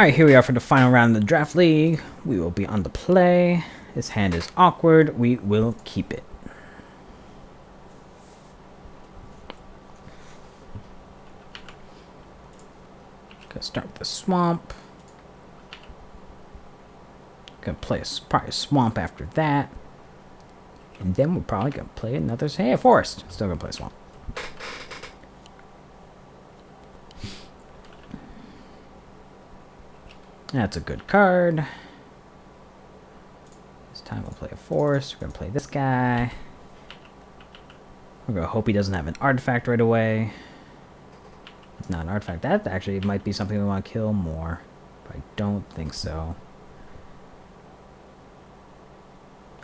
Alright, here we are for the final round of the draft league. We will be on the play. This hand is awkward. We will keep it. Gonna start with the swamp. Gonna play probably a swamp after that. And then we're probably gonna play another, hey, a forest. Still gonna play swamp. That's a good card. This time we'll play a forest. We're gonna play this guy. We're gonna hope he doesn't have an artifact right away. Not an artifact. That actually might be something we want to kill more. But I don't think so.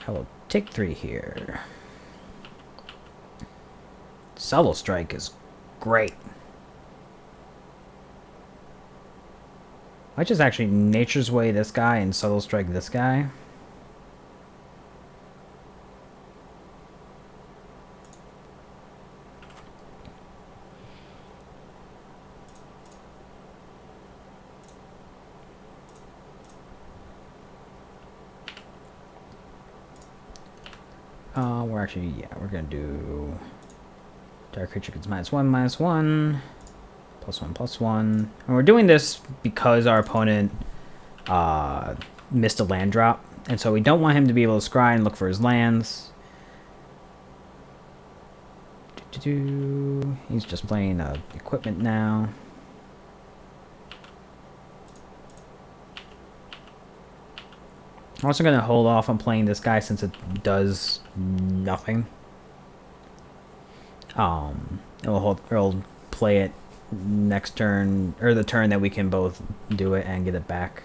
I will take 3 here. Subtle Strike is great. I just actually Nature's Way this guy and Subtle Strike this guy. We're actually, yeah, we're gonna do Dark Creature gets -1/-1, +1/+1, and we're doing this because our opponent missed a land drop, and so we don't want him to be able to scry and look for his lands. He's just playing equipment now. I'm also going to hold off on playing this guy since it does nothing. We'll play it next turn, or the turn that we can both do it and get it back.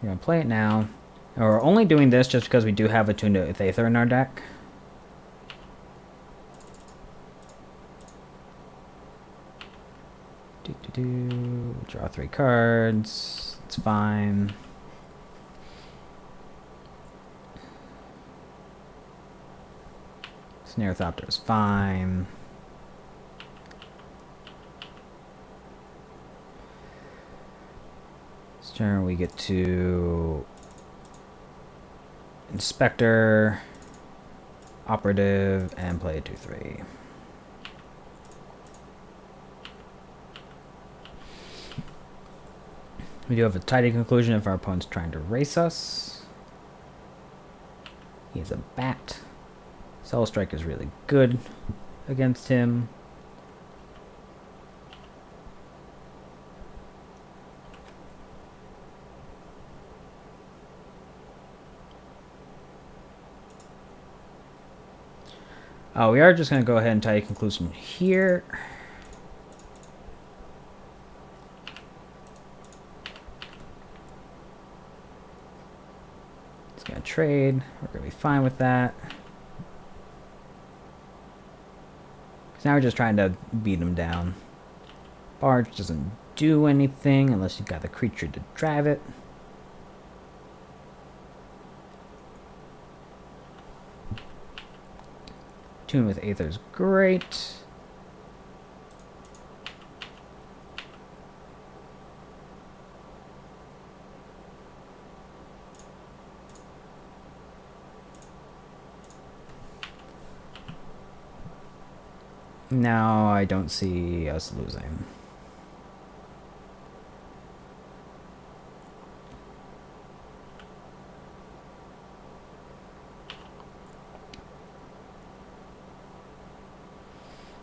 We're going to play it now. And we're only doing this just because we do have a Tuned Aether in our deck. Draw 3 cards. It's fine. Snare Thopter is fine. This turn we get to Inspector, Operative, and play a 2/3. We do have a tidy conclusion if our opponent's trying to race us. He has a bat. Subtle Strike is really good against him. We are just going to go ahead and tie a conclusion here. It's going to trade. We're going to be fine with that. Because now we're just trying to beat him down. Barge doesn't do anything unless you've got the creature to drive it. Tune with Aether is great. Now I don't see us losing.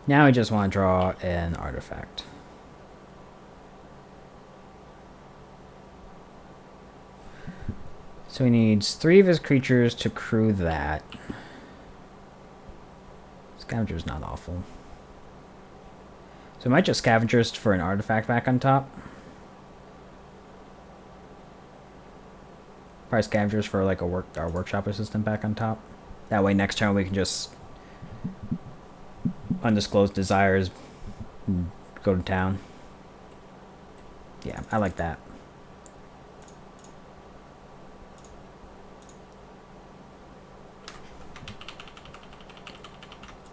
Now I just want to draw an artifact. So he needs 3 of his creatures to crew that. Scavenger's not awful. So we might just Scavengers for an artifact back on top. Probably Scavengers for like our workshop assistant back on top. That way next turn we can just Undisclosed Desires, go to town. Yeah, I like that.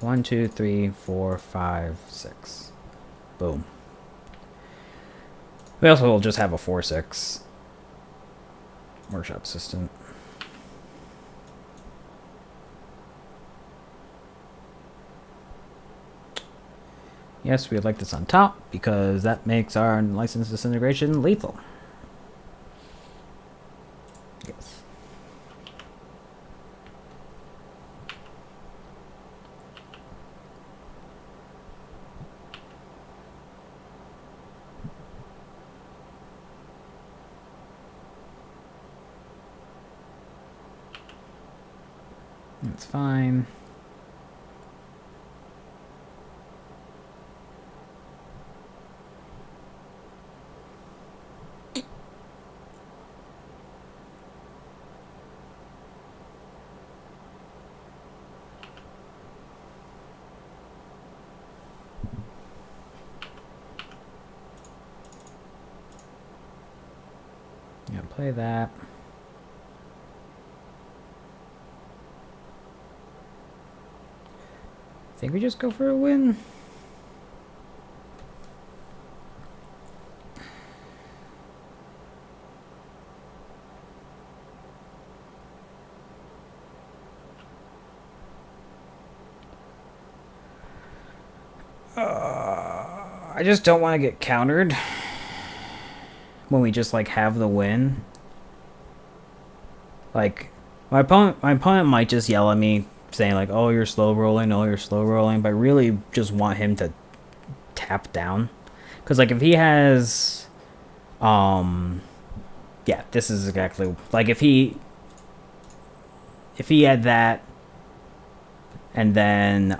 1, 2, 3, 4, 5, 6. Boom. We also will just have a 4-6 workshop assistant. Yes, we would like this on top because that makes our license disintegration lethal. Yes. That's fine. Yeah, play that. I think we just go for a win. I just don't want to get countered when we just like have the win. Like my opponent might just yell at me saying like, "Oh, you're slow rolling. Oh, you're slow rolling," but I really just want him to tap down, because like if he has, yeah, this is exactly like if he had that, and then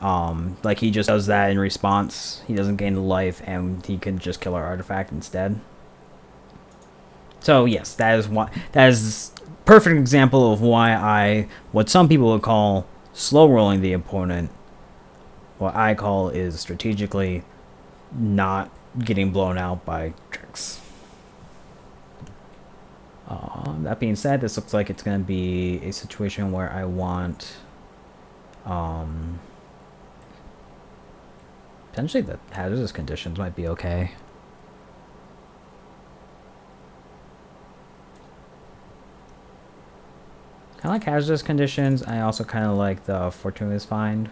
like he just does that in response, he doesn't gain life, and he can just kill our artifact instead. So yes, that is perfect example of why what some people would call slow rolling the opponent, what I call is strategically not getting blown out by tricks. That being said, this looks like it's going to be a situation where I want potentially the hazardous conditions might be okay. I like hazardous conditions. I also kind of like the fortuitous find.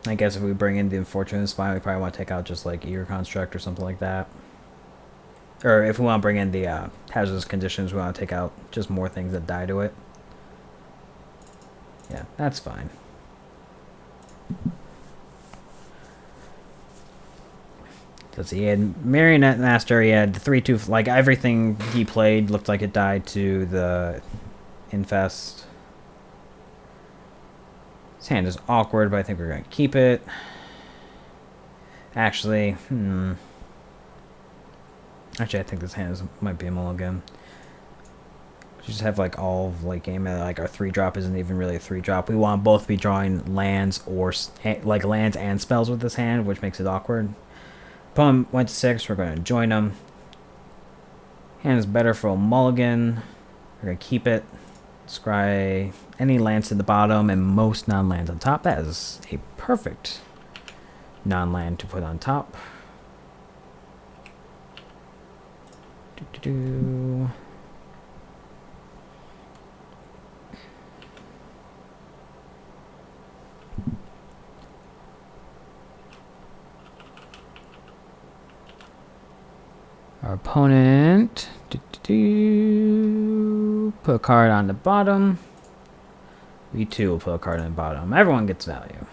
I guess if we bring in the fortuitous find, we probably want to take out just like eager construct or something like that. Or if we want to bring in the hazardous conditions, we want to take out just more things that die to it. Yeah, that's fine. Let's see, he had Marionette Master, he had 3-2, like everything he played looked like it died to the Infest. His hand is awkward, but I think we're going to keep it. Actually, Actually, I think this hand might be a mulligan. You just have like all of late game, and like our 3-drop isn't even really a 3-drop. We want both to be drawing lands or like lands and spells with this hand, which makes it awkward. Opponent went to 6. We're going to join them. Hand is better for a mulligan. We're going to keep it. Scry any lands to the bottom and most non-lands on top. That is a perfect non-land to put on top. Our opponent put a card on the bottom. We too will put a card on the bottom. Everyone gets value.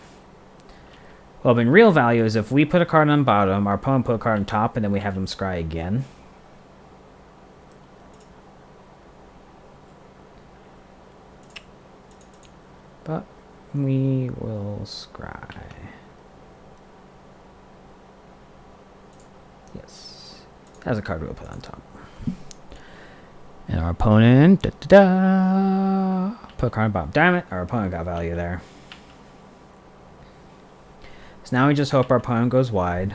Well, in real value is if we put a card on the bottom, our opponent put a card on top, and then we have them scry again. But we will scry. Yes. That's a card we'll put on top. And our opponent, put a card on bottom. Damn it, our opponent got value there. So now we just hope our opponent goes wide.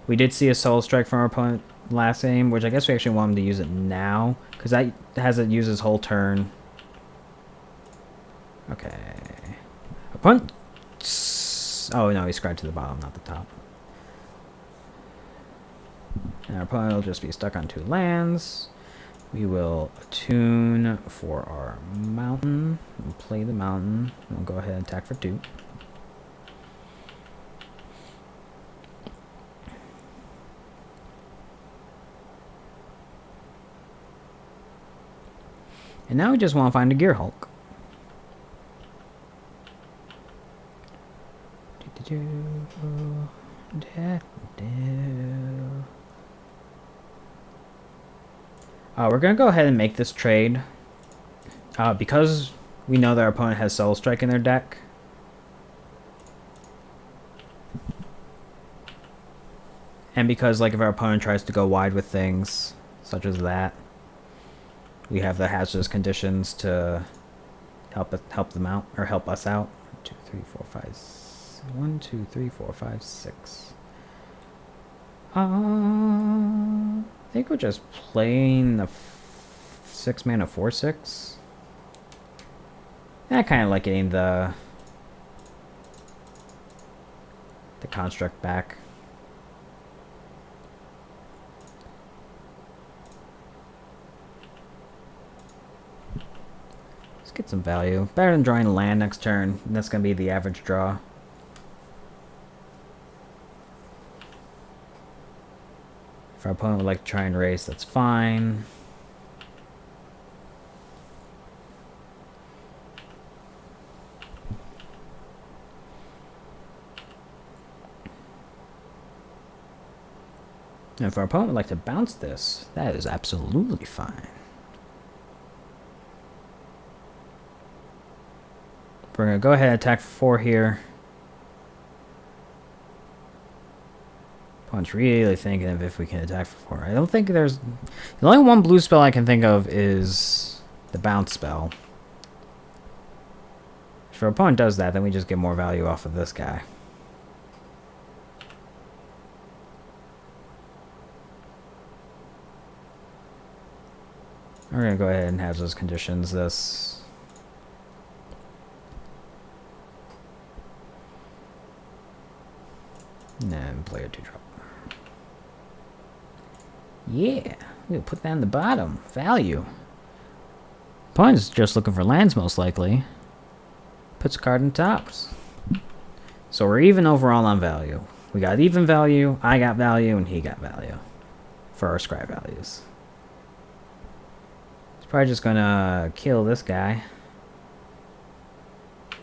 We did see a soul strike from our opponent last game, which I guess we actually want him to use it now, because that has it use his whole turn. Okay. Opponent. Oh no, he scribed to the bottom, not the top. And our opponent will just be stuck on 2 lands. We will attune for our mountain. We'll play the mountain. We'll go ahead and attack for 2. And now we just want to find a Gear Hulk. We're going to go ahead and make this trade. Because we know that our opponent has Soul Strike in their deck. And because, like, if our opponent tries to go wide with things, such as that, we have the hazardous conditions to help them out, or help us out. 2, 3, 4, 5, 1, 2, 3, 4, 5, 6. I think we're just playing the 6 mana 4/6. I kind of like getting the construct back. Let's get some value. Better than drawing a land next turn. And that's going to be the average draw. If our opponent would like to try and race, that's fine. And if our opponent would like to bounce this, that is absolutely fine. We're going to go ahead and attack for 4 here. Opponent's really thinking of if we can attack for 4. I don't think there's... The only one blue spell I can think of is the bounce spell. If our opponent does that, then we just get more value off of this guy. We're going to go ahead and have those conditions this. And then play a 2-drop. Yeah, we'll put that in the bottom. Value. Opponent's just looking for lands, most likely. Puts a card in tops. So we're even overall on value. We got even value, I got value, and he got value. For our scribe values. Probably just gonna kill this guy.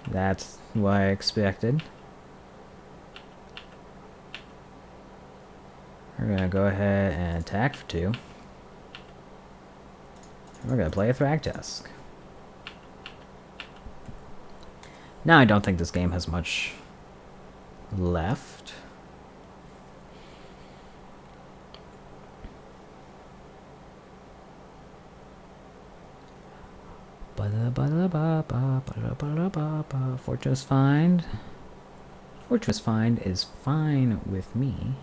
That's what I expected. We're gonna go ahead and attack for 2. We're gonna play a Thragtusk. Now I don't think this game has much left. Fortress Find. Fortress Find is fine with me.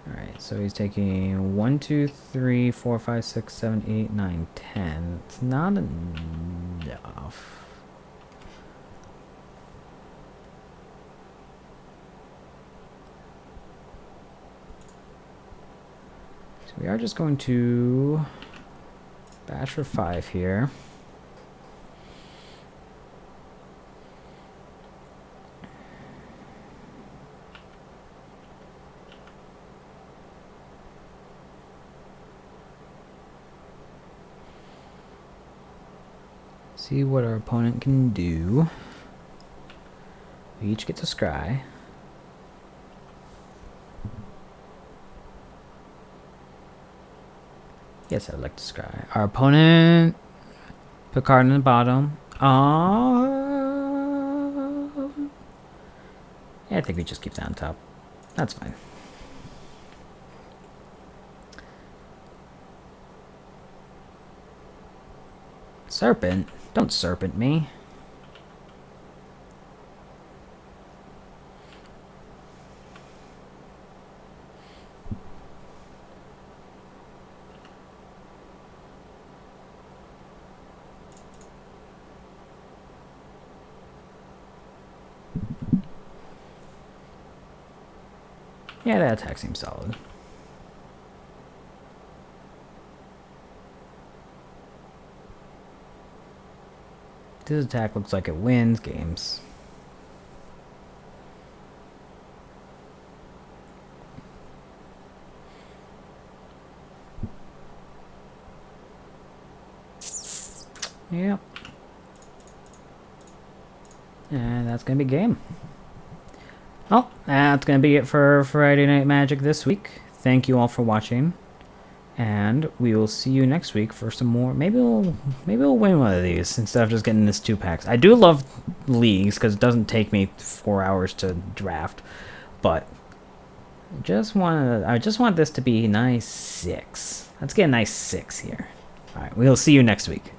Alright, so he's taking 1, 2, 3, 4, 5, 6, 7, 8, 9, 10. It's not enough. We are just going to bash for 5 here. See what our opponent can do. We each get to scry. Yes, I would like to scry. Our opponent put a card in the bottom. Yeah, I think we just keep that on top. That's fine. Serpent? Don't serpent me. Yeah, that attack seems solid. This attack looks like it wins games. Yep. And that's going to be game. Well, that's going to be it for Friday Night Magic this week. Thank you all for watching. And we will see you next week for some more. Maybe we'll win one of these instead of just getting this 2-packs. I do love leagues because it doesn't take me 4 hours to draft. But I just want this to be nice 6. Let's get a nice 6 here. Alright, we'll see you next week.